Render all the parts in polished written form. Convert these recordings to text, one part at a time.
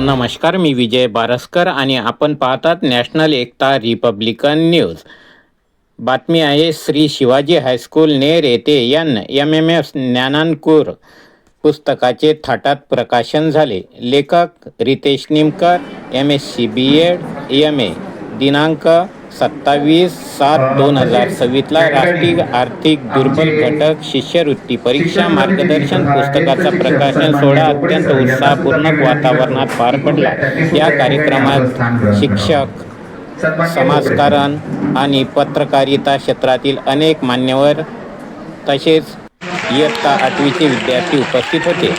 नमस्कार, मी विजय बारसकर आणि आपण पाहतात नॅशनल एकता रिपब्लिकन न्यूज. बातमी आहे श्री शिवाजी हायस्कूल नेर येथे MMS ज्ञानांकुर पुस्तकाचे थाटात प्रकाशन झाले. लेखक Riteish Nimkar, MSc BEd MA, दिनांक 27/7/2026 राष्ट्रीय आर्थिक दुर्बल घटक शिष्यवृत्ती परीक्षा मार्गदर्शन पुस्तकाचा प्रकाशन सोहळा अत्यंत उत्साहपूर्ण वातावरणात पार पडला. या कार्यक्रमात शिक्षक, समाजकारण आणि पत्रकारिता क्षेत्रातील अनेक मान्यवर तसेच इयत्ता 8वीचे विद्यार्थी उपस्थित होते.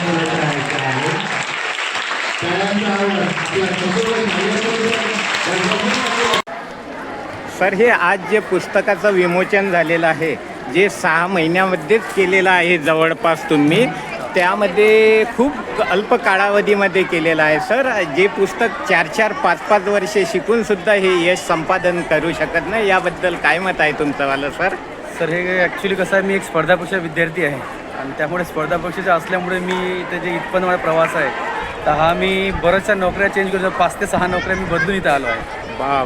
सर, हे आज जे पुस्तकाचं विमोचन झालेलं आहे, जे 6 महिन्यामध्येच केलेलं आहे जवळपास तुम्ही, त्यामध्ये खूप अल्प कालावधीमध्ये केलेलं आहे. सर, जे पुस्तक 4-4, 5-5 वर्षे शिकूनसुद्धा हे यश संपादन करू शकत नाही, याबद्दल काय मत आहे तुमचं वालं? सर, हे ॲक्च्युली कसं आहे, मी एक स्पर्धा परीक्षा विद्यार्थी आहे आणि त्यामुळे स्पर्धा परीक्षेचा असल्यामुळे मी त्याचे इथपर्यंत माझा प्रवास आहे. तर हा मी बऱ्याचशा नोकऱ्या चेंज करू, 5 ते 6 नोकऱ्या मी बदलून इथं आलो आहे.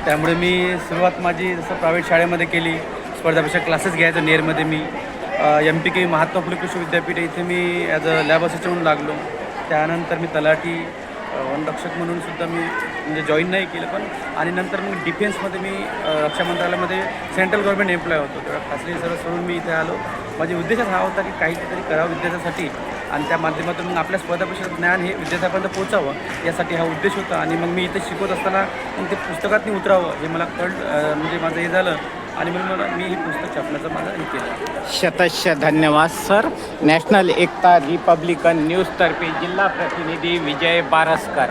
त्यामुळे मी सुरुवात माझी जसं प्रायव्हेट शाळेमध्ये केली, स्पर्धा परीक्षा क्लासेस घ्यायचं नेरमध्ये. मी MPK महात्मा फुले कृषी विद्यापीठ इथे मी ॲज अ लॅब असिस्टंट म्हणून लागलो. त्यानंतर मी तलाठी वनरक्षक म्हणून सुद्धा मी म्हणजे जॉईन नाही केलं पण, आणि नंतर मग डिफेन्समध्ये मी रक्षा मंत्रालयामध्ये सेंट्रल गव्हर्नमेंट एम्प्लॉय होतो. तेव्हा खासगी सर्व सोडून मी इथे आलो. माझी उद्देशच हा होता की काहीतरी करावं विद्यार्थ्यासाठी आणि त्या माध्यमातून मग आपल्या स्पर्धा परीक्षेचं ज्ञान हे विद्यार्थ्यापर्यंत पोचावं, यासाठी हा उद्देश होता. आणि मग मी इथे शिकवत असताना मग ते पुस्तकातनी उतरावं हे मला म्हणजे माझं हे झालं आणि म्हणून मी हे पुस्तक छापण्याचं माझं हे केलं. शतश धन्यवाद सर. नॅशनल एकता रिपब्लिकन न्यूजतर्फे जिल्हा प्रतिनिधी विजय बारसकर.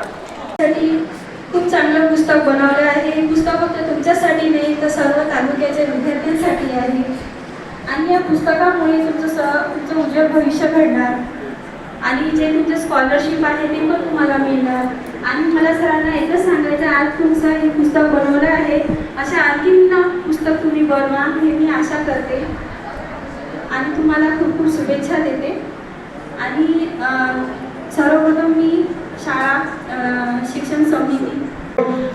खूप चांगलं पुस्तक बनवलं आहे. हे पुस्तक फक्त तुमच्यासाठी नाही तर सर्व तालुक्याच्या विद्यार्थ्यांसाठी आहे आणि या पुस्तकामुळे तुमचं उज्ज्वल भविष्य घडणार आणि जे तुमचं स्कॉलरशिप आहे ते पण तुम्हाला मिळणार. आणि मला सरांना एकच सांगायचं, आज तुमचं हे पुस्तक बनवलं आहे, अशा आणखीन पुस्तक तुम्ही बनवा हे मी आशा करते आणि तुम्हाला खूप खूप शुभेच्छा देते. आणि सर्वप्रथम मी शाळा शिक्षण समिती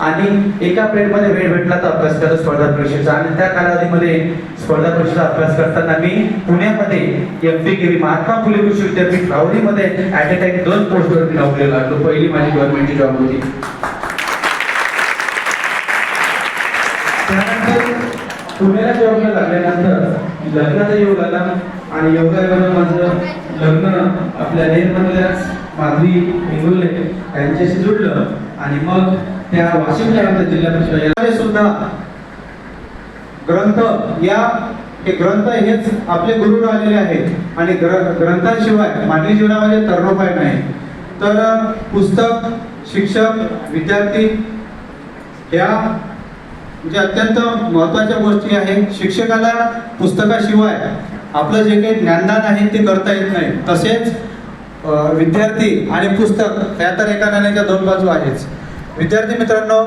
आणि एका पिरियडमध्ये वेळ भेटला तर अभ्यास करतो स्पर्धा परीक्षेचा. आणि त्या कालावधीमध्ये स्पर्धा परीक्षेचा अभ्यास करताना मी पुण्यामध्ये MPK महात्मा फुले कृषी विद्यापीठ राहुरीमध्ये ॲट अ टाइम 2 पोस्टवरती नोकरीला लागलो. पहिली माझी गव्हर्नमेंटची जॉब होती. त्यानंतर पुण्याला जॉबला लागल्यानंतर लग्नाचा योग आला आणि योगायोगानं माझं लग्न आपल्या नेरमधल्या माधवी इंगुले यांच्याशी जुळलं आणि मग त्या वाशिम जिल्हा परिषद सुद्धा ग्रंथ हे ग्रंथ हेच आपले गुरु राहिलेले आहेत आणि ग्रंथांशिवाय मानवी जीवनामध्ये तरणोपाय नाही. तर पुस्तक, शिक्षक, विद्यार्थी या म्हणजे अत्यंत महत्त्वाच्या गोष्टी आहेत. शिक्षकाला पुस्तकाशिवाय आपलं जे काही ज्ञानदान आहे ते करता येत नाही. तसेच विद्यार्थी आणि पुस्तक या तर एका नाण्याच्या 2 बाजू आहेच. विद्यार्थी मित्रांनो,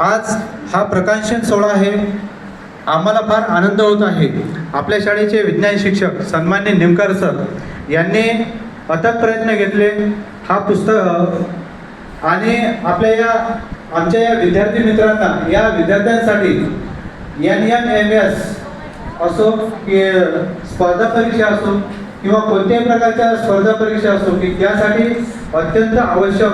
आज हा प्रकाशन सोहळा आहे. आम्हाला फार आनंद होत आहे. आपल्या शाळेचे विज्ञान शिक्षक सन्माननीय निमकर सर यांनी अथक प्रयत्न घेतले हा पुस्तक आणि आमच्या या विद्यार्थी मित्रांना, या विद्यार्थ्यांसाठी NMS असो की स्पर्धा परीक्षा असो किंवा कोणत्याही प्रकारच्या स्पर्धा परीक्षा असो की त्यासाठी अत्यंत आवश्यक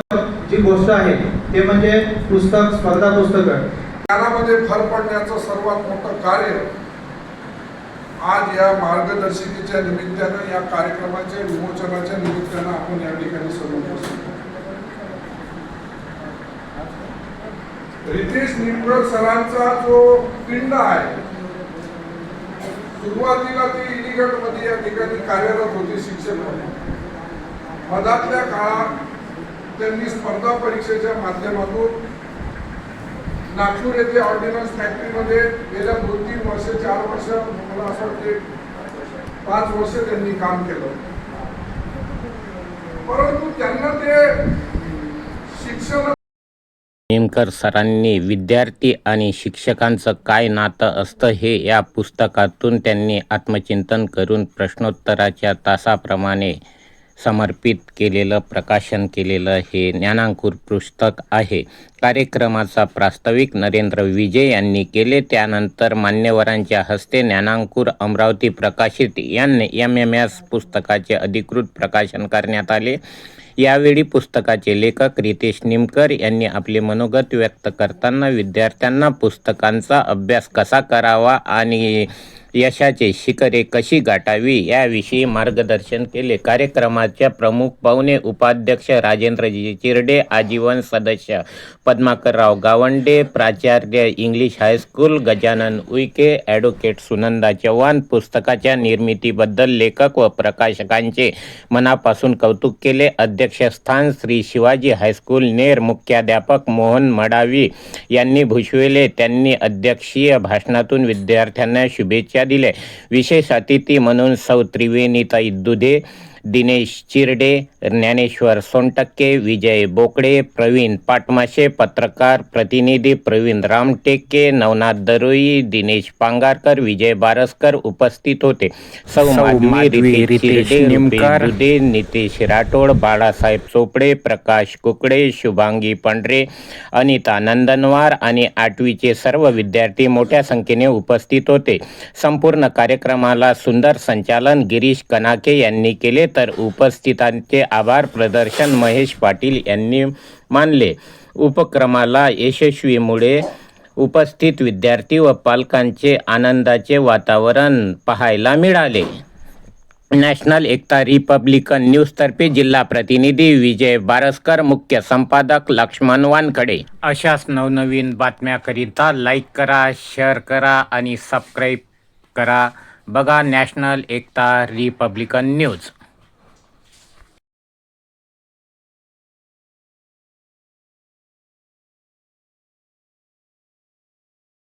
जी गोष्ट आहे ते म्हणजे पुस्तक, स्पर्धा पुस्तकं. ज्ञानामध्ये भर पडण्याचं सर्वात मोठं कार्य आज या मार्गदर्शिकेच्या निमित्तानं, या कार्यक्रमाच्या विमोचनाच्या निमित्तानं आपण या ठिकाणी सर्व उपस्थित. रितेश निमकर सरांचा जो पिंड आहे, सुरुवातीला ती इलिगट मध्ये या ठिकाणी कार्यरत होते शिक्षक म्हणून. मधातल्या काळात त्यांनी स्पर्धा परीक्षेच्या माध्यमातून नागपूर येथे ऑर्डिनन्स फॅक्टरीमध्ये गेल्या 2-3 वर्ष, 4 वर्ष, मला असं वाटते 5 वर्ष त्यांनी काम केलं. परंतु त्यांना ते शिक्षण निमकर सरांनी विद्यार्थी आणि शिक्षकांचं काय नातं असतं हे या पुस्तकातून त्यांनी आत्मचिंतन करून प्रश्नोत्तराच्या तासाप्रमाणे समर्पित केलेलं प्रकाशन केलेलं हे ज्ञानांकुर पुस्तक आहे. कार्यक्रमाचा प्रास्ताविक नरेंद्र विजय यांनी केले. त्यानंतर मान्यवरांच्या हस्ते ज्ञानांकुर अमरावती प्रकाशित MMS पुस्तकाचे अधिकृत प्रकाशन करण्यात आले. यावेळी पुस्तकाचे लेखक रितेश निमकर यांनी आपले मनोगत व्यक्त करताना विद्यार्थ्यांना पुस्तकांचा अभ्यास कसा करावा आणि यशाचे शिखरे कशी गाठावी याविषयी मार्गदर्शन केले. कार्यक्रमाच्या प्रमुख पाहुणे उपाध्यक्ष राजेंद्रजी चिरडे, आजीवन सदस्य पद्माकरराव गावंडे, प्राचार्य English high school Gajanan Uike, advocate Sunanda Chavan. पुस्तकाच्या निर्मितीबद्दल लेखक व प्रकाशकांचे मनापासून कौतुक केले. अध्यक्षस्थान श्री शिवाजी हायस्कूल नेर मुख्याध्यापक मोहन मडावी यांनी भूषविले. त्यांनी अध्यक्षीय भाषणातून विद्यार्थ्यांना शुभेच्छा दिले. विशेष अतिथी म्हणून सौ त्रिवेणीताई दुधे, दिनेश चिरडे, ज्ञानेश्वर सोनटक्के, विजय बोकडे, प्रवीण पाटमाशे, पत्रकार प्रतिनिधी प्रवीण रामटेके, नवनाथ दरोई, दिनेश पांगारकर, विजय बारसकर उपस्थित होते. सौ माधवी रितेश निमकर, नितेश राठोड, बाळासाहेब चोपडे, प्रकाश कुकडे, शुभांगी पंढरे, अनिता नंदनवार आणि 8वीचे सर्व विद्यार्थी मोठ्या संख्येने उपस्थित होते. संपूर्ण कार्यक्रमाला सुंदर संचालन गिरीश कनाके यांनी केले तर उपस्थितांचे आभार प्रदर्शन महेश पाटील यांनी मानले. उपक्रमाला यशस्वीमुळे उपस्थित विद्यार्थी व पालकांचे आनंदाचे वातावरण पाहायला मिळाले. नॅशनल एकता रिपब्लिकन न्यूजतर्फे जिल्हा प्रतिनिधी विजय बारसकर, मुख्य संपादक लक्ष्मण वानखडे. अशाच नवनवीन बातम्याकरिता लाईक करा, शेअर करा आणि सबस्क्राईब करा. बघा नॅशनल एकता रिपब्लिकन न्यूज.